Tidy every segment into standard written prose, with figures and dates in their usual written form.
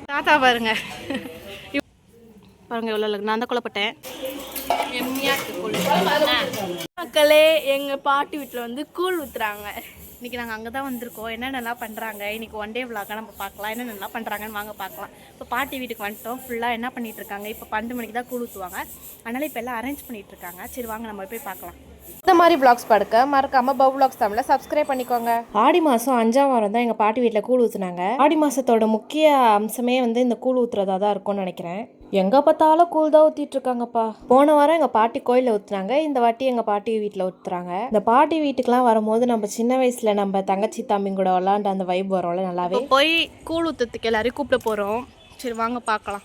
தாத்தா பாருங்க பாருங்க எவ்வளோ நான் தான் கொல்லப்பட்டேன். மக்களே எங்க பாட்டி வீட்டில் வந்து கூழ் ஊத்துறாங்க. இன்றைக்கி நாங்கள் அங்கே தான் வந்திருக்கோம். என்னென்னலாம் பண்ணுறாங்க இன்றைக்கி ஒன் டே விளாக நம்ம பார்க்கலாம். என்னென்னலாம் பண்ணுறாங்கன்னு வாங்க பார்க்கலாம். இப்போ பாட்டி வீட்டுக்கு வந்துட்டோம். ஃபுல்லாக என்ன பண்ணிகிட்ருக்காங்க, இப்போ 12 மணிக்கு தான் கூழ் ஊற்றுவாங்க. அதனால் இப்போ எல்லாம் அரேஞ்ச் பண்ணிகிட்ருக்காங்க. சரி வாங்க நம்ம போய் பார்க்கலாம். இந்த மாதிரி vlogs படுக்க மறக்காம பவ் vlogs தமிழை சப்ஸ்கிரைப் பண்ணிக்கோங்க. ஆடி மாதம் 5ஆம் வாரம் தான் எங்கள் பாட்டி வீட்டில் கூழ் ஊற்றுனாங்க. ஆடி மாதத்தோட முக்கிய அம்சமே வந்து இந்த கூழ் ஊற்றுறதா தான் இருக்கும்னு நினைக்கிறேன். எங்கே பார்த்தாலும் கூழ் தான் ஊற்றிட்டு இருக்காங்கப்பா. போன வாரம் எங்கள் பாட்டி கோயிலில் ஊற்றுனாங்க, இந்த வாட்டி எங்கள் பாட்டி வீட்டில் ஊற்றுறாங்க. இந்த பாட்டி வீட்டுக்கெலாம் வரும்போது நம்ம சின்ன வயசில் நம்ம தங்கச்சி தம்பி கூட விளாண்டு அந்த வைப் வரும்ல, நல்லாவே. போய் கூழ் ஊற்றுறதுக்கு எல்லாரையும் கூப்பிட போகிறோம். சரி வாங்க பார்க்கலாம்.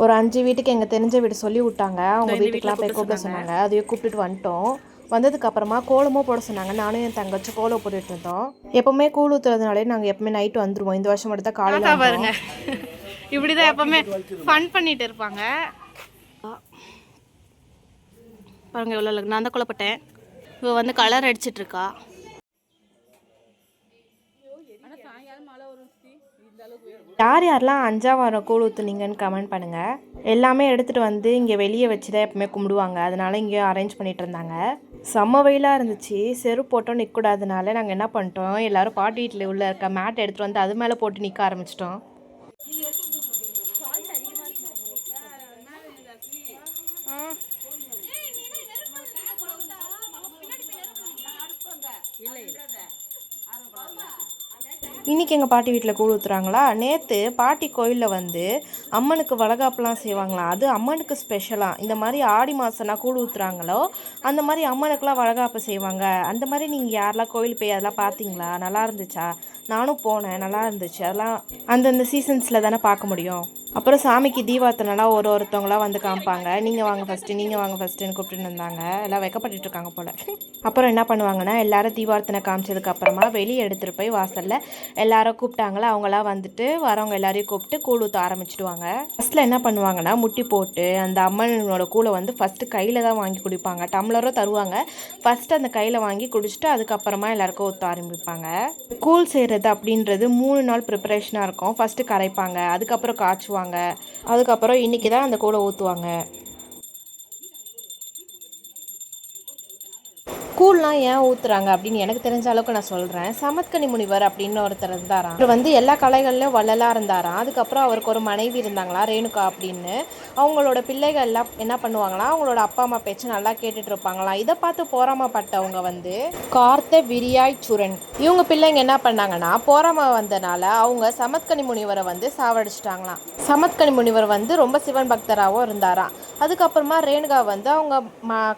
ஒரு 5 வீட்டுக்கு எங்கள் தெரிஞ்ச வீடு சொல்லி விட்டாங்க. அவங்க வீட்டுக்கெலாம் போய் கூப்பிட சொன்னாங்க. அதையே கூப்பிட்டுட்டு வந்துட்டோம். வந்ததுக்கு அப்புறமா கோலமும் போட சொன்னாங்க. நானும் என் தங்கச்சி கோலம் போட்டுட்டு இருந்தோம். எப்பவுமே கூழ் ஊற்றுறதுனாலே நாங்கள் எப்பவுமே நைட்டு வந்துருவோம். இந்த வருஷம் மட்டும் தான் காலையில் பாருங்க. இப்படிதான் எப்பவுமே ஃபன் பண்ணிட்டு இருப்பாங்க. பாருங்க எவ்வளோ நான் தான் கொல்லப்பட்டேன். இவ வந்து கலர் அடிச்சிட்டு இருக்கா. யார் யாரெல்லாம் 5ஆம் வாரம் கூழ் ஊற்றுனீங்கன்னு கமெண்ட் பண்ணுங்கள். எல்லாமே எடுத்துகிட்டு வந்து இங்கே வெளியே வச்சு தான் எப்பவுமே கும்பிடுவாங்க. அதனால இங்கேயும் அரேஞ்ச் பண்ணிட்டு இருந்தாங்க. செம்ம வெயிலாக இருந்துச்சு. செருப்பு போட்டோம் நிற்கக்கூடாதனால நாங்கள் என்ன பண்ணிட்டோம், எல்லோரும் பாட்டி வீட்டில் உள்ள இருக்க மேட்டை எடுத்துகிட்டு வந்து அது மேலே போட்டு நிற்க ஆரம்பிச்சிட்டோம். இன்றைக்கி எங்கள் பாட்டி வீட்டில் கூழ் ஊற்றுறாங்களா. நேற்று பாட்டி கோயிலில் வந்து அம்மனுக்கு வளகாப்புலாம் செய்வாங்களாம். அது அம்மனுக்கு ஸ்பெஷலாக. இந்த மாதிரி ஆடி மாதம்னா கூழ் ஊற்றுறாங்களோ அந்த மாதிரி அம்மனுக்குலாம் வளகாப்பு செய்வாங்க. அந்த மாதிரி நீங்கள் யாரெல்லாம் கோயில் போய் அதெல்லாம் பார்த்தீங்களா? நல்லா இருந்துச்சா? நானும் போனேன், நல்லா இருந்துச்சு. அதெல்லாம் அந்தந்த சீசன்ஸில் தானே பார்க்க முடியும். அப்புறம் சாமிக்கு தீபார்த்தனைலாம் ஒருத்தவங்களாம் வந்து காமிப்பாங்க. நீங்கள் வாங்க ஃபஸ்ட்டு, நீங்கள் வாங்க ஃபஸ்ட்டுன்னு கூப்பிட்டுன்னு இருந்தாங்க. எல்லாம் வைக்கப்பட்டு இருக்காங்க போல். அப்புறம் என்ன பண்ணுவாங்கன்னா, எல்லாரும் தீபார்த்தனை காமிச்சதுக்கப்புறமா வெளியே எடுத்துகிட்டு போய் வாசலில் எல்லாரும் கூப்பிட்டாங்களா, அவங்களாம் வந்துட்டு வரவங்க எல்லாரையும் கூப்பிட்டு கூழ் ஊற்ற ஆரம்பிச்சிடுவாங்க. ஃபஸ்ட்டில் என்ன பண்ணுவாங்கன்னா, முட்டி போட்டு அந்த அம்மனோட கூழை வந்து ஃபஸ்ட்டு கையில் தான் வாங்கி குடிப்பாங்க. டம்ளரும் தருவாங்க. ஃபஸ்ட்டு அந்த கையில் வாங்கி குடிச்சிட்டு அதுக்கப்புறமா எல்லாருக்கும் ஊற்ற ஆரம்பிப்பாங்க. கூழ் செய்கிறது அப்படின்றது 3 நாள் ப்ரிப்பரேஷனாக இருக்கும். ஃபஸ்ட்டு கரைப்பாங்க, அதுக்கப்புறம் காய்ச்சுவாங்க, அதுக்கப்புறம் இன்றைக்கி தான் அந்த கூழை ஊற்றுவாங்க. கூழ்லாம் ஏன் ஊற்றுறாங்க அப்படின்னு எனக்கு தெரிஞ்ச அளவுக்கு நான் சொல்கிறேன். சமத்கனி முனிவர் அப்படின்னு ஒருத்தர் இருந்தாராம். அவர் வந்து எல்லா கலைகள்லையும் வள்ளலாக இருந்தாராம். அதுக்கப்புறம் அவருக்கு ஒரு மனைவி இருந்தாங்களா, ரேணுகா அப்படின்னு. அவங்களோட பிள்ளைகள்லாம் என்ன பண்ணுவாங்களா, அவங்களோட அப்பா அம்மா பேச்சு நல்லா கேட்டுட்டு இருப்பாங்களாம். இதை பார்த்து போராமப்பட்டவங்க வந்து கார்த்த விரியாய் சுரன். இவங்க பிள்ளைங்க என்ன பண்ணாங்கன்னா, போராம வந்தனால அவங்க சமத்கனி முனிவரை வந்து சாவடிச்சிட்டாங்களாம். சமத்கனி முனிவர் வந்து ரொம்ப சிவன் பக்தராகவும் இருந்தாராம். அதுக்கப்புறமா ரேணுகா வந்து அவங்க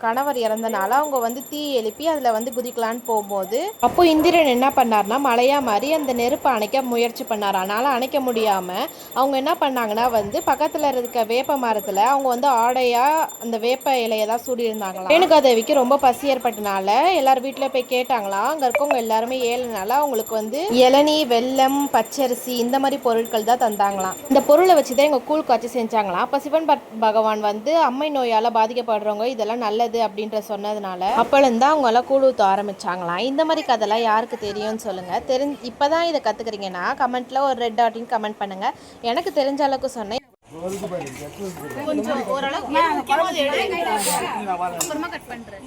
கணவர் இறந்தனால அவங்க வந்து தீ எழுப்பி அதில் வந்து குதிக்கலான்னு போகும்போது அப்போ இந்திரன் என்ன பண்ணார்னா, மலையாக மாறி அந்த நெருப்பை அணைக்க முயற்சி பண்ணார். அதனால் அணைக்க முடியாமல் அவங்க என்ன பண்ணாங்கன்னா, வந்து பக்கத்தில் இருக்க வேப்ப மரத்தில் அவங்க வந்து ஆடையாக அந்த வேப்ப இலையை தான் சூடியிருந்தாங்களாம். ரேணுகா தேவிக்கு ரொம்ப பசி ஏற்பட்டனால எல்லார் வீட்டில் போய் கேட்டாங்களாம். அங்கே இருக்கவங்க எல்லாருமே ஏழுனால அவங்களுக்கு வந்து இளநீ, வெல்லம், பச்சரிசி இந்த மாதிரி பொருட்கள் தான் தந்தாங்களாம். இந்த பொருளை வச்சு தான் எங்கள் கூழ் காய்ச்சி செஞ்சாங்களாம். அப்போ சிவன் பகவான் வந்து அம்மை நோயால் பாதிக்கப்படுறவங்க இதெல்லாம் நல்லது அப்படின்ற சொன்னதுனால அப்போலேருந்து அவங்க எல்லாம் கூழ் ஊற்ற ஆரம்பிச்சாங்களாம். இந்த மாதிரி கதைலாம் யாருக்கு தெரியும்னு சொல்லுங்கள். இப்போ தான் இதை கற்றுக்குறீங்கன்னா கமெண்ட்டில் ஒரு ரெட் டாட்டின்னு கமெண்ட் பண்ணுங்கள். எனக்கு தெரிஞ்ச அளவுக்கு சொன்னேன். கொஞ்சம் ஓரளவுக்கு அப்புறமா கட் பண்ணுறேன்.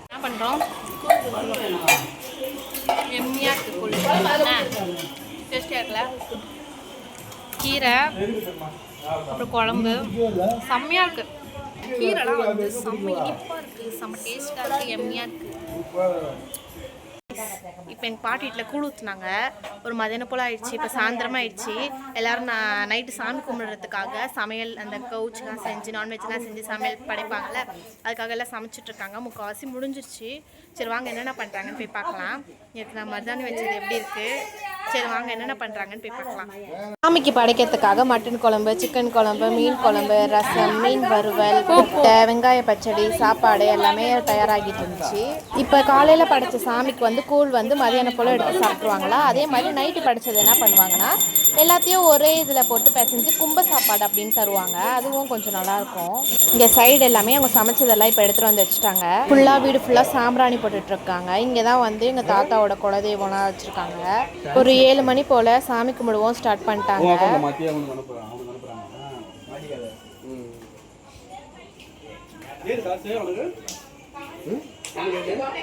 என்ன பண்ணுறோம், எம்மியாக இருக்குது, டேஸ்டியாக இருக்குல்ல. கீரை அப்புறம் குழம்பு செம்மையாக இருக்குது. கீரைலாம் வந்து செம்ம இனிப்பாக இருக்குது, செம்ம டேஸ்ட்டாக இருக்குது, எம்மியாக இருக்குது. கைஸ். இப்போ எங்கள் பாட்டி வீட்டில் கூழ் ஊற்றுனாங்க. ஒரு மதியானம் போல் ஆயிடுச்சு. இப்போ சாயந்தரமாக ஆயிடுச்சு. எல்லோரும் நைட்டு சாமி கும்பிட்றதுக்காக சமையல் அந்த கவுச்சுலாம் செஞ்சு நான்வெஜ்லாம் செஞ்சு சமையல் படைப்பாங்கள்ல, அதுக்காக எல்லாம் சமைச்சிட்ருக்காங்க. முக்கால்வாசி முடிஞ்சிருச்சு. சரி வாங்க என்னென்ன பண்ணுறாங்கன்னு போய் பார்க்கலாம். நேற்று நான் மருதாணி வச்சது எப்படி இருக்குது, சரி வாங்க என்னென்ன பண்ணுறாங்கன்னு போய் பார்க்கலாம். சாமிக்கு படைக்கிறதுக்காக மட்டன் குழம்பு, சிக்கன் குழம்பு, மீன் குழம்பு, ரசம், மீன் வறுவல், முட்டை, வெங்காய பச்சடி, சாப்பாடு எல்லாமே தயாராகிட்டு இருந்துச்சு. இப்போ காலையில் படைச்ச சாமிக்கு வந்து கூழ் வந்து மதியானம் போல் எடுத்து சாப்பிட்ருவாங்களா. அதே மாதிரி நைட்டு படைச்சது என்ன பண்ணுவாங்கன்னா எல்லாத்தையும் ஒரே இதில் போட்டு பிசைஞ்சு கும்ப சாப்பாடு அப்படின்னு தருவாங்க. அதுவும் கொஞ்சம் நல்லாயிருக்கும். இங்கே சைடு எல்லாமே அவங்க சமைச்சதெல்லாம் இப்போ எடுத்துகிட்டு வந்து வச்சுட்டாங்க. ஃபுல்லாக வீடு ஃபுல்லாக சாம்பிராணி போட்டுட்ருக்காங்க. இங்கே தான் வந்து எங்கள் தாத்தாவோட குலதெய்வம்லாம் வச்சுருக்காங்க. ஒரு 7 மணி போல் சாமி கும்பிடுவோம் ஸ்டார்ட் பண்ணிட்டாங்க.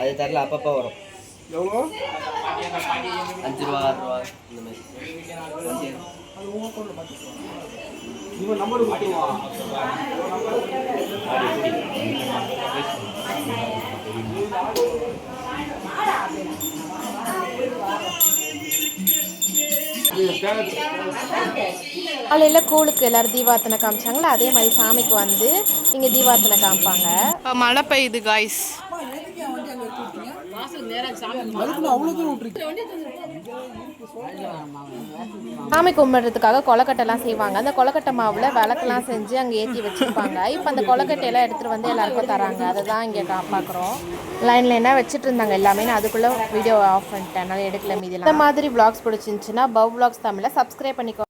அது தரல அப்பப்போ வரும். எவ்வளோ? 5 ரூபா 6 ரூபா இந்த மாதிரி. காலையில் கூழுக்கு எல்லோரும் தீபார்த்தனை காமிச்சாங்களா, அதே மாதிரி சாமிக்கு வந்து இங்கே தீபார்த்தனை காமிப்பாங்க. மழை பெய்யுது காய்ஸ். சாமி கும்பிட்றதுக்காக கொலக்கட்டைலாம் செய்வாங்க. அந்த கொலக்கட்டை மாவில் விளக்கெல்லாம் செஞ்சு அங்கே ஏற்றி வச்சுருப்பாங்க. இப்போ அந்த கொலக்கட்டையெல்லாம் எடுத்துகிட்டு வந்து எல்லாருக்கும் தராங்க. அதை தான் இங்கே பார்க்குறோம். லைனில் என்ன வச்சுட்டு இருந்தாங்க எல்லாமே. நான் அதுக்குள்ளே வீடியோ ஆஃப் பண்ணிட்டேன், அதனால் எடுக்கல மீதி. இந்த மாதிரி vlogs பிடிச்சிருந்துச்சுன்னா பவ் vlogs தமிழை சப்ஸ்கிரைப் பண்ணிக்கோ.